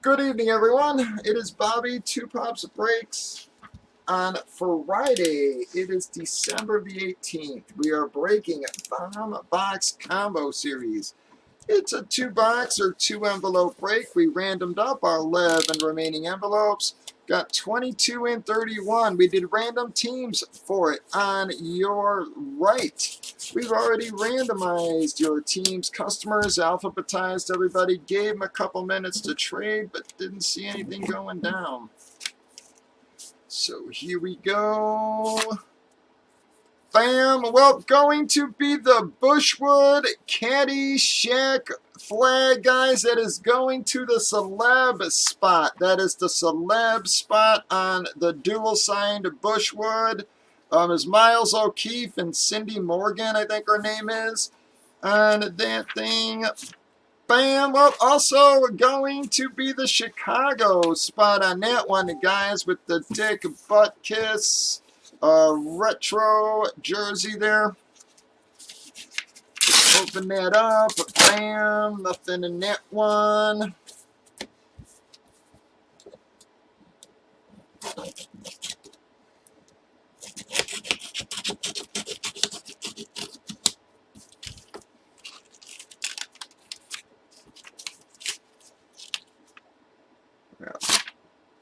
Good evening, everyone. It is Bobby, Two Pops Breaks on Friday. It is December the 18th. We are breaking Bomb Box Combo Series. It's a 2-box or 2-envelope break. We randomed up our 11 remaining envelopes. Got 22 and 31. We did random teams for it on your right. We've already randomized your teams. Customers alphabetized everybody. Gave them a couple minutes to trade, but didn't see anything going down. So here we go. Bam! Well, going to be the Bushwood Caddyshack flag, guys. That is going to the celeb spot. That is the celeb spot on the dual-signed Bushwood. Is Miles O'Keefe and Cindy Morgan, I think her name is, on that thing. Bam! Well, also going to be the Chicago spot on that one, guys, with the Dick Butt Kiss retro jersey there. Open that up. Bam! Nothing in that one.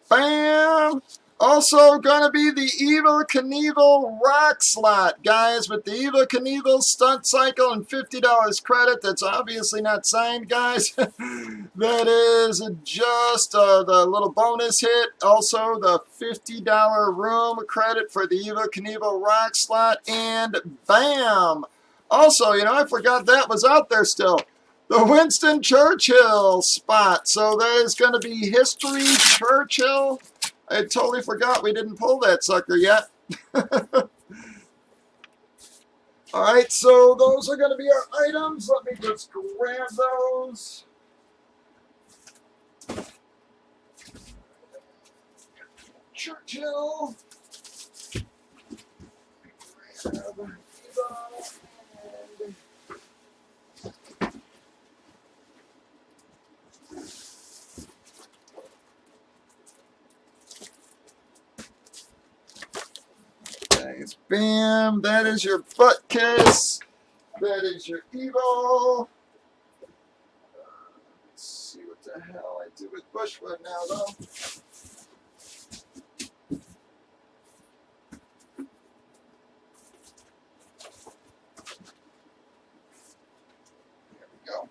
Bam! Also going to be the Evil Knievel rock slot, guys, with the Evil Knievel stunt cycle and $50 credit. That's obviously not signed, guys. That is just the little bonus hit. Also, the $50 room credit for the Evil Knievel rock slot. And bam! Also, I forgot that was out there still. The Winston Churchill spot. So that is going to be History Churchill. I totally forgot we didn't pull that sucker yet. All right, so those are going to be our items. Let me just grab those. Churchill. Grab bam, that is your butt kiss. That is your evil. Let's see what the hell I do with Bushwood now, though. There we go.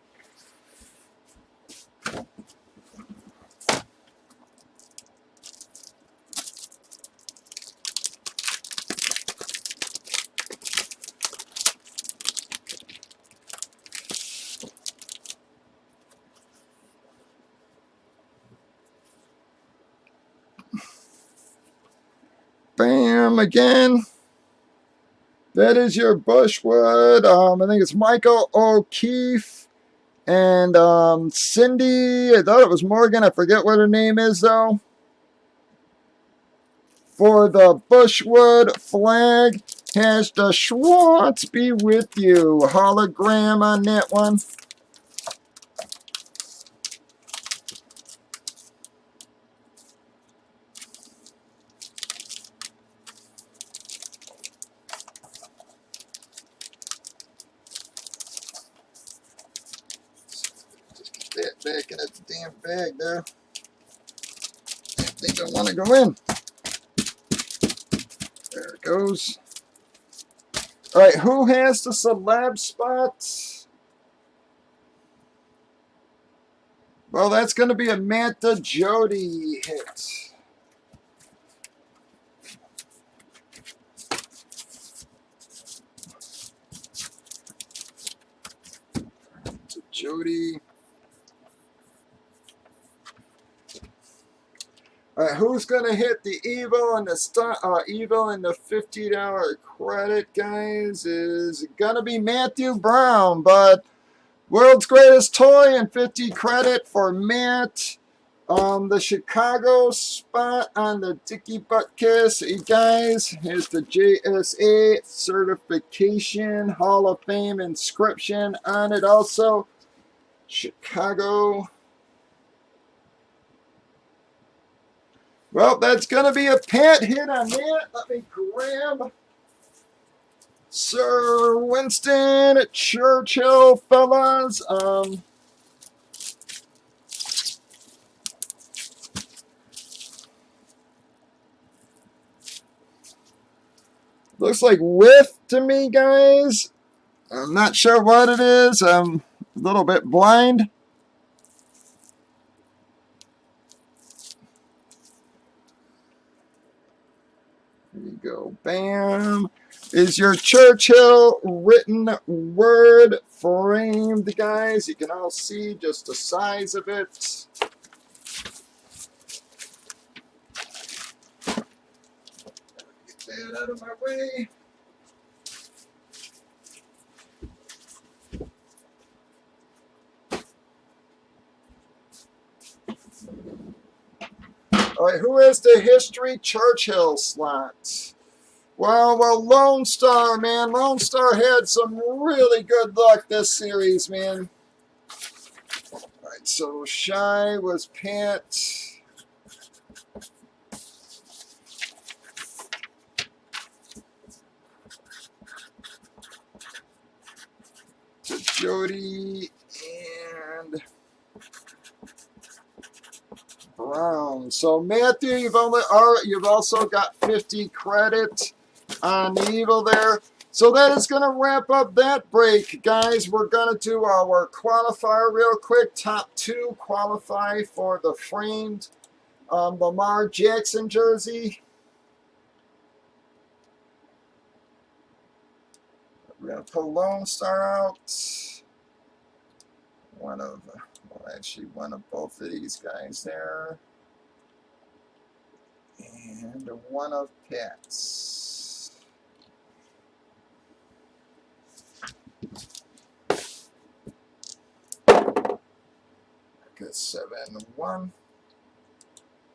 Bam, again. That is your Bushwood. I think it's Michael O'Keefe and Cindy. I thought it was Morgan. I forget what her name is, though. For the Bushwood flag, has the Schwartz be with you. Hologram on that one. That back in its damn bag there. I think I want to go in. There it goes. All right, who has the celeb spot? Well, that's going to be a Manta Jody hit. Jody. All right, who's gonna hit the evil and the evil and the $50 credit, guys? Is gonna be Matthew Brown, but world's greatest toy and 50 credit for Matt. The Chicago spot on the Dicky Butt Kiss, hey guys, is the JSA certification Hall of Fame inscription on it also. Chicago. Well, that's going to be a pat hit on that. Let me grab Sir Winston Churchill, fellas. Looks like whiff to me, guys. I'm not sure what it is. I'm a little bit blind. Here you go. Bam. Is your Churchill written word framed, guys? You can all see just the size of it. Get that out of my way. All right, who is the History Churchill slot? Well, Lone Star, man. Lone Star had some really good luck this series, man. All right, so Shy was Pat. To Jody and Brown. So Matthew, you've also got 50 credit on Knievel there. So that is going to wrap up that break, guys. We're going to do our qualifier real quick. Top 2 qualify for the framed Lamar Jackson jersey. We're going to pull Lone Star out. One of both of these guys there. And one of Pat's. Got 7, 1,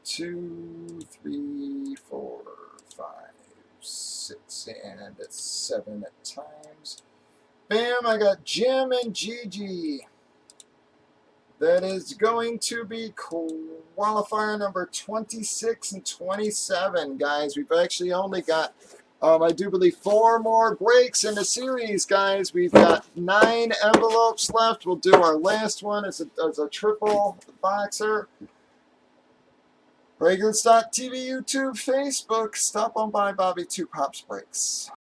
2, 3, 4, 5, 6, and it's 7 times. Bam! I got Jim and Gigi. That is going to be qualifier number 26 and 27, guys. We've actually only got, I do believe, 4 more breaks in the series, guys. We've got 9 envelopes left. We'll do our last one as a triple boxer. Breakers.TV, YouTube, Facebook. Stop on by Bobby 2 Pops Breaks.